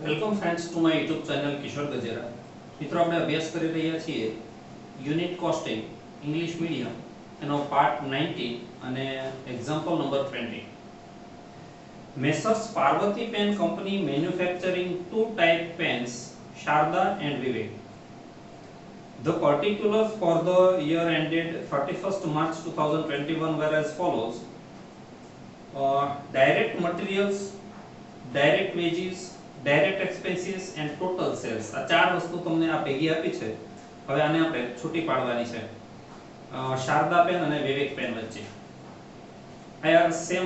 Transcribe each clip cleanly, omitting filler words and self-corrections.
Welcome friends to my YouTube channel Kishor Gajera. મિત્રો આપણે અભ્યાસ કરી રહ્યા છીએ યુનિટ કોસ્ટિંગ ઇંગ્લિશ મીડિયમ એનો પાર્ટ 19 અને example number 20. Messrs Parvati pen company manufacturing two type pens, Sharda and Vivek. The particulars for the year ended 31st March 2021 were as follows. Direct materials, direct wages, direct expenses and total sales. આ ચાર વસ્તુ તમને આ ભેગી આપી છે. હવે આને આપણે છૂટી પાડવાની છે શારદા પેન અને વિવેક પેન વચ્ચે. આ સેમ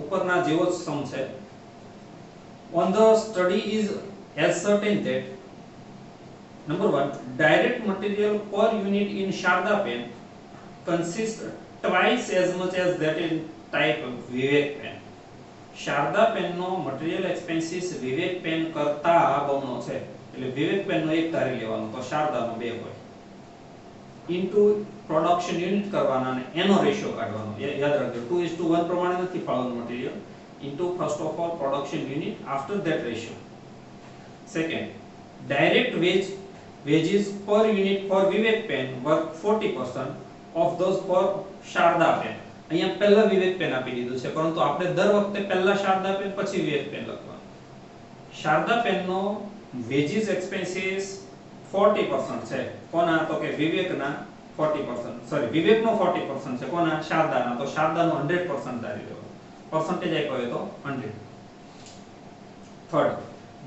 ઉપરના જેવો જ સમ છે. On the study is as certain that number 1, direct material per unit in Sharda pen consists twice as much as that in type Vivek pen. Sharda pen નો મટીરીયલ એક્સપેન્સીસ વિવેક પેન કરતા બમણો છે. એટલે વિવેક પેન નો એક ધારી લેવાનો તો શારદા નો બે હોય ઇન્ટુ પ્રોડક્શન યુનિટ કરવાના અને એનો રેશિયો કાઢવાનો. યાદ રાખજો 2:1 પ્રમાણે નથી ફાળવાનું material into first of all production unit after that ratio. Second, direct wages per unit for Vivek pen were 40% of those for Sharda pen. અહીંયા પહેલા વિવેક પેન આપી દીધું છે, પરંતુ આપણે દર વખતે પહેલા શારદા પેન પછી વિવેક પેન લખવાનું. શારદા પેન નો વેજીસ એક્સપેન્સીસ 40% છે. કોના? તો કે વિવેકના 40%. સોરી, વિવેકનો 40% છે. કોના? શારદાના. તો શારદાનો 100% ધારી લેવાનો. પરસેન્ટેજ આપ્યો હોય તો 100. Third,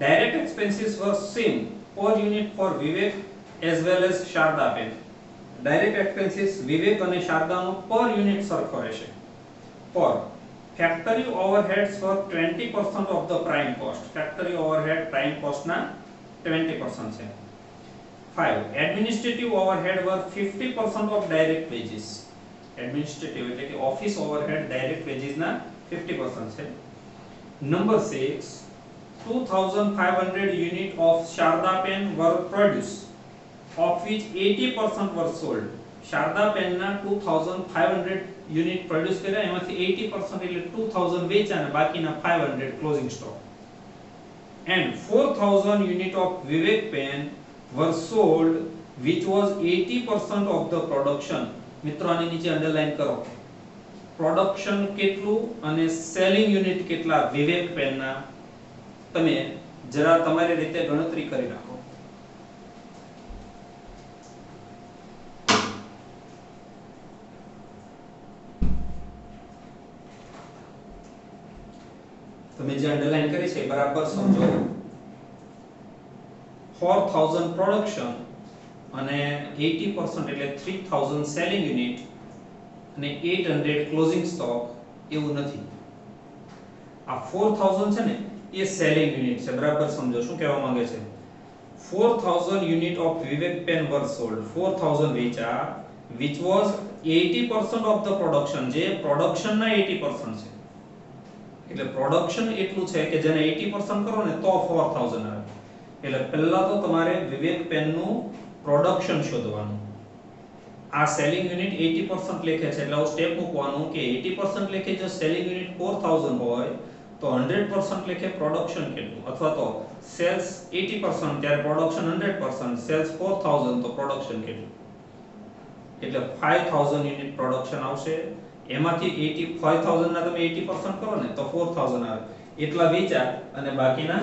direct expenses were same per unit for Vivek as well as Sharda pen. Direct expenses Vivek અને શારદાનો પર યુનિટ સરખો રહેશે. Per factory overheads for 20% of the prime cost. Factory overhead prime કોસ્ટના 20% છે. 5, administrative overhead were 50% of direct wages. Administrative એટલે કે office overhead direct વેજીસના 50% છે. Number 6, 2500 unit of Sharda pen were produce of which 80% were sold. Sharda pen ના 2500 unit produce કર્યા, એમાંથી 80% એટલે 2000 વેચ્યા અને બાકીના 500 closing stock. And 4000 unit of Vivek pen were sold which was 80% of the production. મિત્રો આની નીચે અંડરલાઈન કરો. પ્રોડક્શન કેટલું અને સેલિંગ યુનિટ કેટલા વિવેક પેન ના, તમે જરા તમારી રીતે ગણતરી કરી નાખો. તમે જે અંડરલાઈન કરી છે બરાબર સમજો. 4000 પ્રોડક્શન અને 80% એટલે 3000 સેલિંગ યુનિટ અને 800 ક્લોઝિંગ સ્ટોક એવું નથી. આ 4000 છે ને એ સેલિંગ યુનિટ છે. બરાબર સમજો શું કહેવા માંગે છે. 4000 unit of Vivek pen were sold. 4000 વેચા which was 80% of the production. જે પ્રોડક્શનના 80% છે. એટલે પ્રોડક્શન એટલું છે કે જેને 80% કરો ને તો 4000 આવે. એટલે પહેલા તો તમારે વિવેક પેન નું પ્રોડક્શન શોધવાનું. આ સેલિંગ યુનિટ 80% લેખે છે એટલે આ સ્ટેપ મૂકવાનું કે 80% લેખે જો સેલિંગ યુનિટ 4000 હોય તો 100% લેખે પ્રોડક્શન કેટલું, અથવા તો સેલ્સ 80% ત્યારે પ્રોડક્શન 100%, સેલ્સ 4000 તો પ્રોડક્શન કેટલું. એટલે 5000 યુનિટ પ્રોડક્શન આવશે. એમાંથી 5000 ના તમે 80% કરો ને તો 4000 આવે. એટલા વેચા અને બાકીના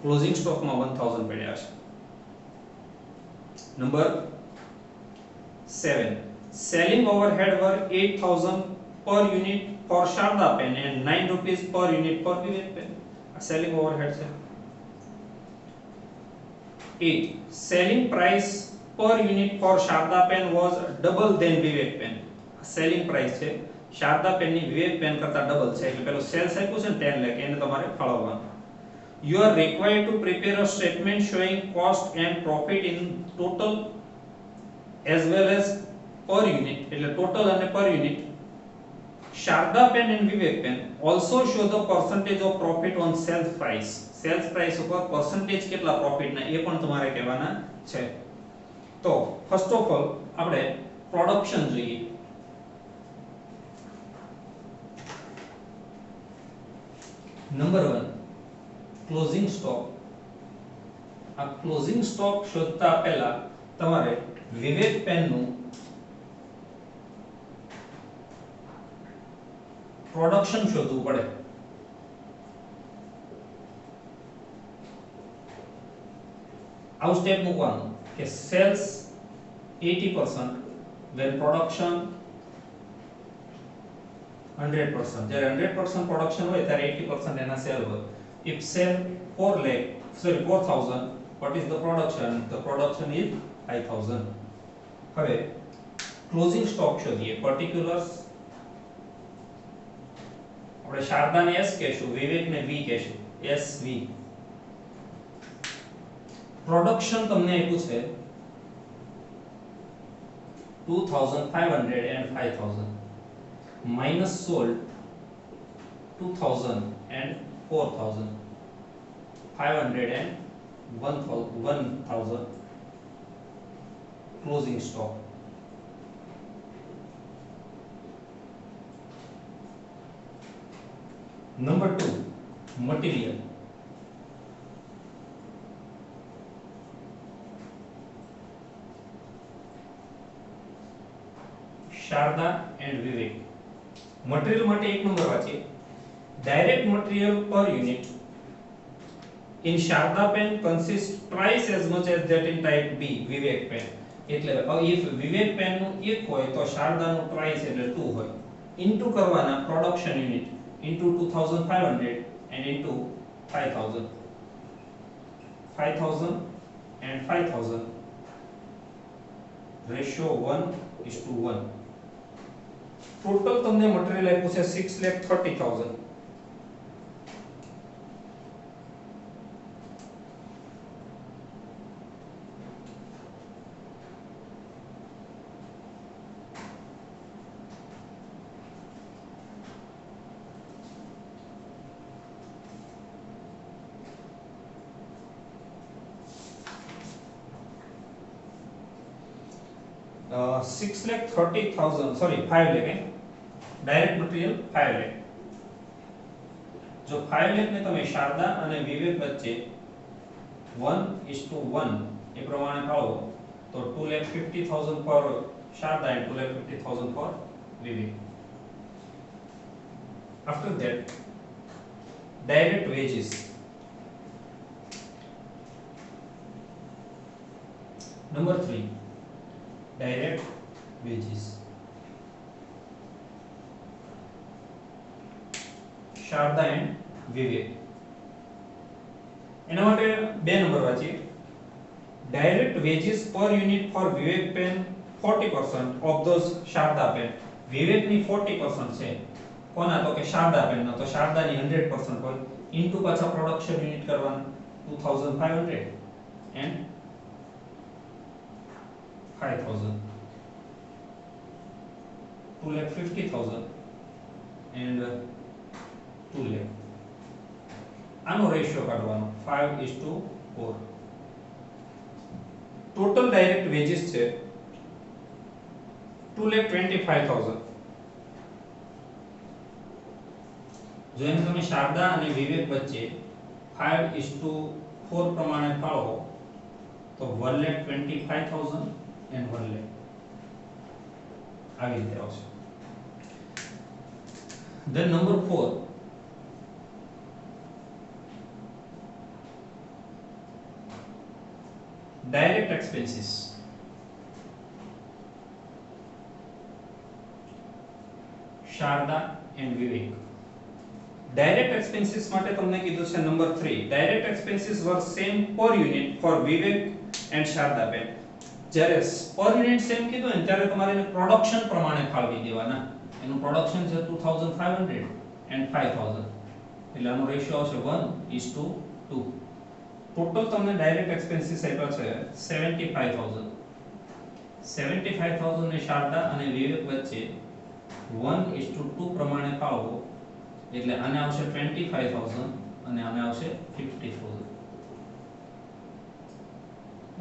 ક્લોઝિંગ સ્ટોકમાં 1000 પડ્યા છે. Number 7, selling overhead were 8000 per unit for Sharda pen and 9 rupees per unit for Vivek pen. આ સેલિંગ ઓવરહેડ છે. 8, selling price per unit for Sharda pen was double than Vivek pen. Selling price છે શારદા પેન ની વિવેક પેન કરતા double છે. એટલે પેલો cells આપ્યું છે ને 10 લાખ એને તમારે ફાળવવાનું. You are required to prepare a statement showing cost and profit in total as well as per unit. એટલે total અને per unit. Sharda pen and Vivek pen also show the percentage of profit on sales price. Sales price ઉપર percentage કેટલા profit ના એ પણ તમારે કહેવાના છે. તો first of all આપણે પ્રોડક્શન જોઈએ. Number 1, closing stock. આ ક્લોઝિંગ સ્ટોક શોધતા પહેલા તમારે વિવેક પેનનું પ્રોડક્શન શોધવું પડે. આવું સ્ટેપ મૂકવાનું કે સેલ્સ 80% when production 100%. જ્યારે 100% પ્રોડક્શન હોય ત્યારે 80% એના સેલ હોય. if sell 4000, what is the production? The production is 5000. હવે ક્લોઝિંગ સ્ટોક શોધીએ. પર્ટિક્યુલર્સ આપણે શારદાને S કહેશું, વિવેકને V કહેશું. SV. પ્રોડક્શન તમને આપ્યું છે 2500 and 5000 minus sold 2000 and 4000, 500 and 1000 closing stock. Number 2, material. Sharda and Vivek. Material માટે એક નંબર વાંચીએ. Direct material per unit in Sharda pen consists twice as much as that in type B, Vivek pen. એટલે if Vivek pen નું 1 હોય તો શારદા નું twice એટલે 2 હોય. ઇન્ટુ કરવાના production unit into 2500 and into 5000. 5000 and 5000 ratio 1:1. Total તમને material આપ્યું છે 6,30,000. Uh, 6,30,000, sorry, 5 lakh. Direct material 5 lakh. जो 5 लाख ने તમે શારદા અને વિવેક વચ્ચે 1:1 એ પ્રમાણે ફાળવો તો 2,50,000 for Sharda and 2,50,000 for Vivek. After that, direct wages. Number 3, direct wages. Sharda and Vivek. એના માટે બે નંબર વાંચીએ. Direct wages per unit for Vivek pen 40% of those Sharda pen. વિવેકની 40% છે, કોના તો કે શારદા પેનના, તો શારદાની 100% હોય. ઇન્ટુ પાછા પ્રોડક્શન યુનિટ કરવાના 2500 એન્ડ 5000, 2,50,000 એન્ડ 2 lakh. આનો રેશિયો કાઢવાનો 5:4. ટોટલ ડાયરેક્ટ વેજીસ છે 2,25,000. જો એને તમે શારદા અને વિવેક વચ્ચે 5:4 પ્રમાણે ફાળવો તો 1,25,000 and 1 lakh આવી રીતે આવશે. Then number 4, direct expenses. Sharda and Vivek. Direct expenses માટે તમને કીધું છે number 3, direct expenses were same per unit for Vivek and Sharda pen. જ્યારે પર યુનિટ સેમ કીધું ને ત્યારે તમારે પ્રોડક્શન પ્રમાણે ફાળવી દેવાના. એનું પ્રોડક્શન છે 2500 and 5000 એટલે આનો રેશિયો આવશે 1:2. ટોટલ તમને ડાયરેક્ટ એક્સપેન્સીસ આપ્યા છે 75,000. 75,000 ને શારદા અને વિવેક વચ્ચે 1:2 પ્રમાણે ફાળવો એટલે આને આવશે 25,000 અને આને આવશે 50,000.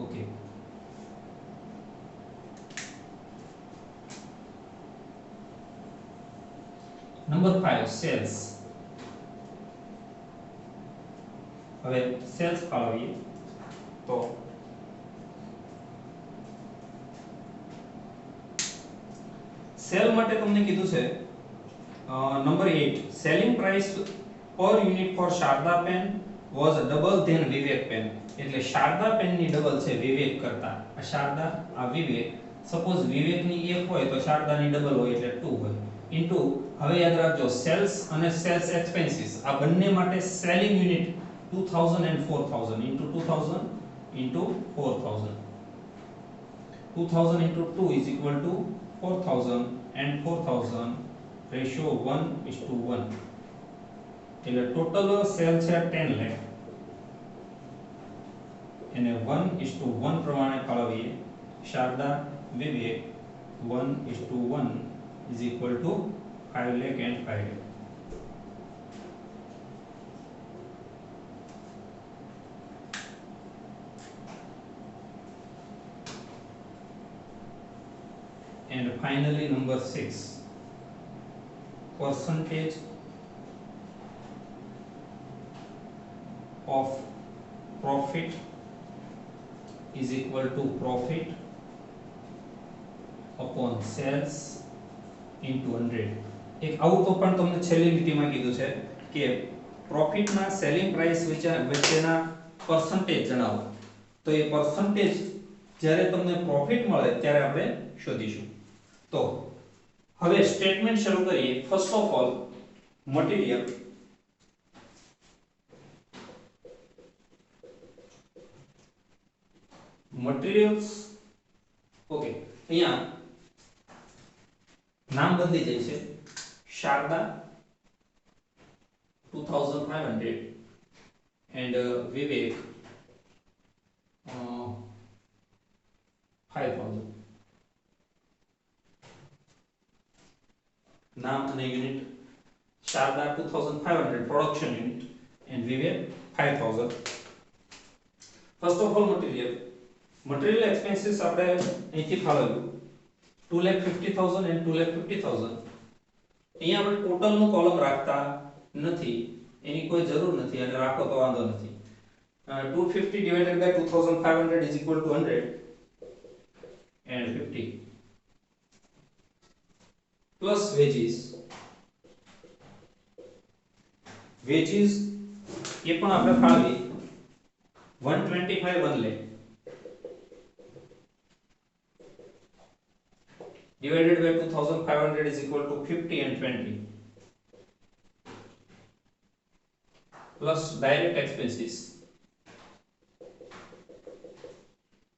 ઓકે. Number 5, sales. હવે સેલ્સ ફાળવીએ તો સેલ માટે તમને કીધું છે number 8 selling price per unit for Sharda pen was double than Vivek pen એટલે શારદા પેન ની ડબલ છે વિવેક કરતા આ શારદા આ વિવેક સપોઝ વિવેક ની 1 હોય તો શારદા ની ડબલ હોય એટલે 2 હોય ઇન્ટુ હવે યાદ રાખજો સેલ્સ અને સેલ્સ એક્સપેન્સીસ આ બંને માટે selling unit 2000 and 4000 into 2000 into 4000 2000 into 2 is equal to 4000 and 4000 ratio 1:1 એટલે ટોટલ સેલ છે 10 લાખ એને 1:1 પ્રમાણે ફાળવીએ શારદા વિવેક 1:1 is equal to 5 lakh and 5 lakh. And finally number 6 percentage of profit is equal to profit upon sales into 100 એક આવું તો પણ તમને છેલ્લી લીટીમાં કીધું છે કે પ્રોફિટના સેલિંગ પ્રાઇસ વચ્ચેના પર્સન્ટેજ જણાવો તો એ પર્સન્ટેજ જ્યારે તમને પ્રોફિટ મળે ત્યારે આપણે શોધીશું તો હવે સ્ટેટમેન્ટ શરૂ કરીએ first of all material materials okay અહીંયા નામ બદલી જાય છે શારદા 2500 and વિવેક 5000 नाम અને unit Sharda 2500 production unit and Vivek 5000 first of all material expenses આપણે અહીંથી ફાળવ્યું 2,50,000 and 2,50,000 અહીંયા આપણે ટોટલ નું કોલમ રાખતા નથી એની કોઈ જરૂર નથી અને રાખો તો વાંધો નથી 250 divided by 2500 is equal to 100 and 50 plus wages ये પણ આપણે ફાળવી 125 1 lakh divided by 2500 is equal to 50 and 20 plus direct expenses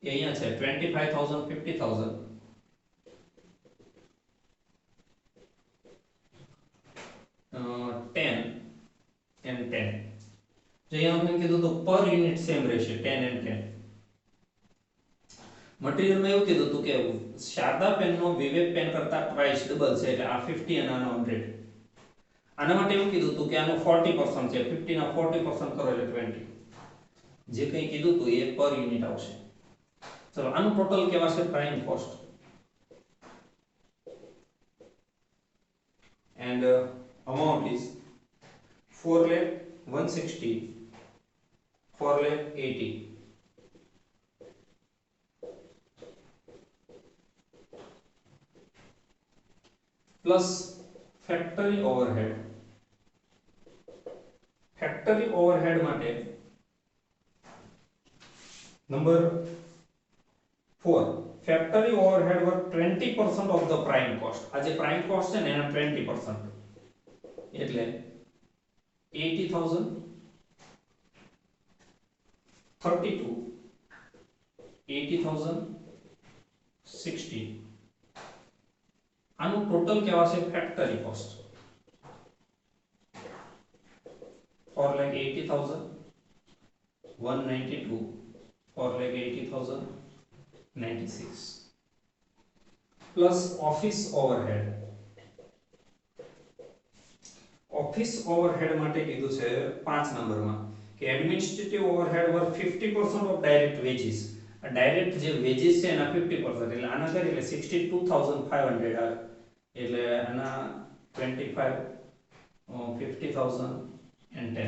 ये અહીંયા છે 25000 50000 10 and 10 जो यहाँ हमने कीधुं तो पर यूनिट सेम रहेशे 10 and 10 मटीरियल में એવું કીધું હતું કે શારદા પેન નો વિવેક પેન કરતા પ્રાઇસ ડબલ છે એટલે આ 50 અને આનો 100 આના માટે એવું કીધું હતું કે આનો 40% છે 50 ના 40% કરો એટલે 20 જે કંઈ કીધું હતું એ પર યુનિટ આવશે ચલો આનું ટોટલ કેવા છે prime cost and amount is 4,160 4,80 plus factory overhead માટે number 4 factory overhead were 20% of the prime cost આ જે prime cost છે ને એના 20% એટલે 80,000 32 80,000 60 આનું ટોટલ કેવા છે factory cost 4,80,000 192 4,80,000 96 plus office overhead માટે કીધું છે 5 નંબરમાં કે administrative overhead were 50% of direct wages direct જે વેજીસ છે એના 50% એટલે આના કરી એટલે 62,500 આવે એટલે આના 25 50,000 and 10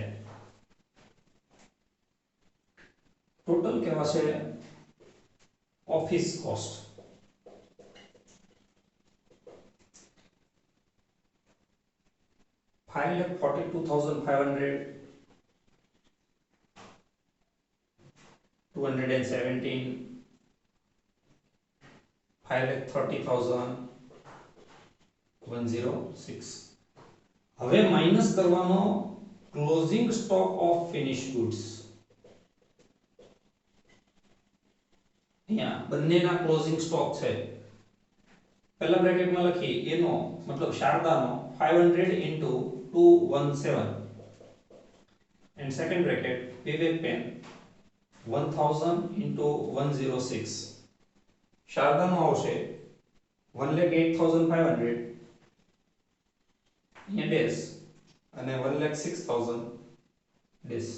ટોટલ કહેવાશે ઓફિસ કોસ્ટ. 5,42,500, 217, 5,30,000, 106. હવે માઈનસ કરવાનો closing stock of finish goods. અહીંયા બંનેના ક્લોઝિંગ સ્ટોક છે. પહેલા બ્રેકેટમાં લખી એનો મતલબ શારદાનો 500 into 217 and second bracket Vivek pen 1000 into 106. શારદાનો આવશે 1,08,500 અહીંયા ડેશ અને 1,06,000 ડેશ.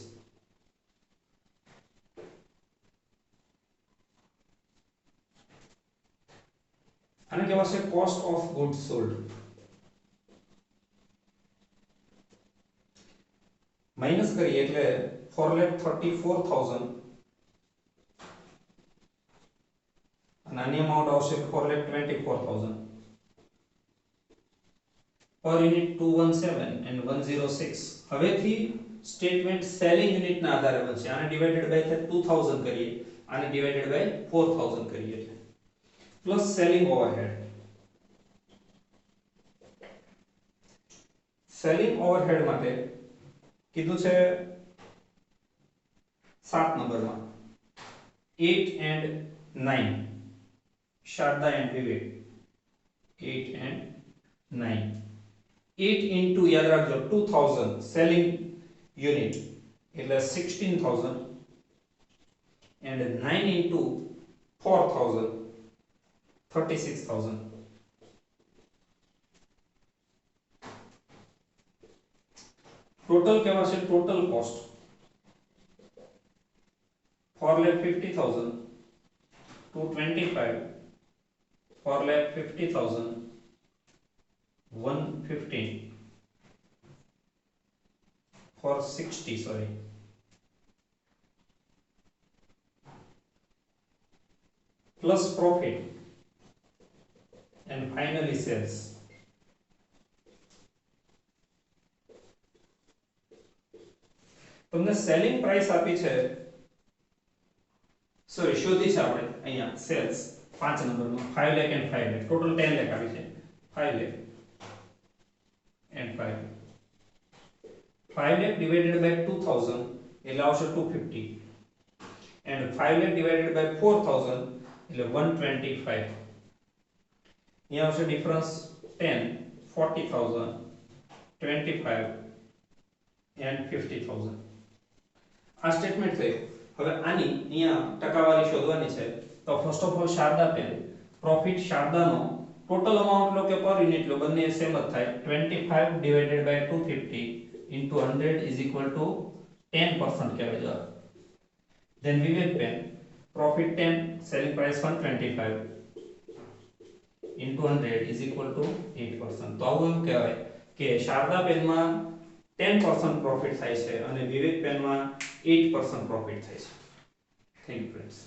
આને કહેવાશે cost of goods sold. Minus કરીએ એટલે 4,34,000 અને આની અમાઉન્ટ આવશે 4,24,000. પર યુનિટ 217 and 106. હવેથી સ્ટેટમેન્ટ સેલિંગ યુનિટના આધારે બનશે. આને ડિવાઇડેડ બાય 2000 કરીએ, આને ડિવાઇડેડ બાય 4000 કરીએ એટલે plus selling overhead. Selling overhead માટે કીધું છે 7 નંબરમાં 8 and 9. Sharda and Vivek 8 and 9. 8 into યાદ રાખજો 2000 સેલિંગ યુનિટ એટલે 16,000 and 9 into 4000 36,000. ટોટલ કહેવાશે total cost 4,50,000 225 4,50,000 115 460 sorry plus profit and finally sales. તમને સેલિંગ પ્રાઇસ આપી છે સોરી શોધી છે આપણે અહીંયા સેલ્સ 5 નંબરનો 5 લાખ and 5 લાખ ટોટલ 10 લાખ આવી છે 5 lakh and 5 lakh divided by 2000 એટલે આવશે 250 and 5 lakh divided by 4000 એટલે 125. અહીંયા આવશે ડિફરન્સ 10 40,000 25 and 50,000. આ સ્ટેટમેન્ટ થઈ. હવે આની અહીંયા ટકાવારી શોધવાની છે. તો first of all Sharda pen profit શારદાનો ટોટલ અમાઉન્ટ લો કે પર યુનિટ લો બંને સેમ જ થાય. 25 divided by 250 into 100 is equal to 10% કહેવાય જવાબ. Then Vivek pen profit 10 selling price 125 into 100 is equal to 8%. તો આવું એવું કહેવાય કે શારદા પેનમાં 10% પ્રોફિટ થાય છે અને વિવેક પેનમાં 8% પ્રોફિટ થાય છે. Thank you friends.